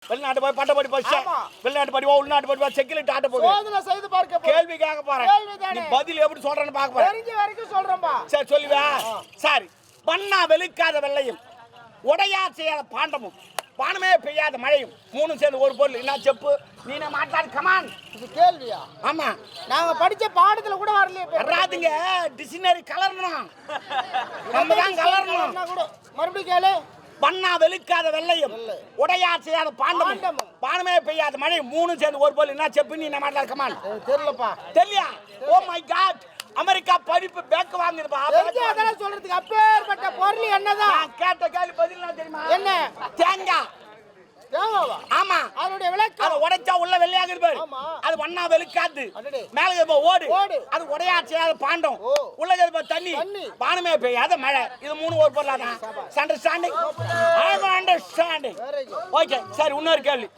வெளிநாட்டு போய் பட்ட படி படிச்ச வெளிநாட்டு படிவா உள்நாட்டு படிவா செக்கிலிட்டு ஆட்ட போகுது சோதனை செய்து பார்க்க கேள்வி கேட்க போறேன் நீ பதில் எப்படி சொல்றேன்னு பார்க்க போறேன் தெரிஞ்ச வரைக்கும் சொல்றேன்பா சரி சொல்லுவா சரி பண்ணா வெளுக்காத வெள்ளையும் உடையா செய்யாத பாண்டமும் பானமே பெய்யாத மழையும் மூணும் சேர்ந்து ஒரு பொருள் என்ன செப்பு நீன மாட்டாது கமான் இது கேள்வியா ஆமா நாங்க படிச்ச பாடத்துல கூட வரலையே வராதுங்க டிக்ஷனரி கலரணும் நம்ம தான் கலரணும் கூட மறுபடியும் கேளு பண்ணா வெளுக்காத வெள்ளையும் உடையா செய்யாத பாண்டமும் பானமே பெய்யாத மழை மூணும் சேர்ந்து ஒரு பொருள் என்ன செப்பு நீன மாட்டாது கமான் தெரியலப்பா தெரியல ஓ மை காட் அமெரிக்கா படிப்பு பேக் வாங்குதுப்பா அதெல்லாம் சொல்றதுக்கு அப்பேற்பட்ட பொருள் என்னதான் நான் கேட்ட கேள்வி பதில் நான் தெரியுமா என்ன தேங்காய் தேங்காவா ஆமா அதோட விளக்கம் அது உடைச்சா உள்ள வெள்ளையாகுது பாரு அது வண்ணா வெளுக்காது மேல இருப்ப ஓடு அது உடையா செய்யாத பாண்டம் உள்ள இருப்ப தண்ணி பானமே பெய்யாத மழை இது மூணு ஒரு பொருளாதான் understanding I am understanding okay சரி இன்னொரு கேள்வி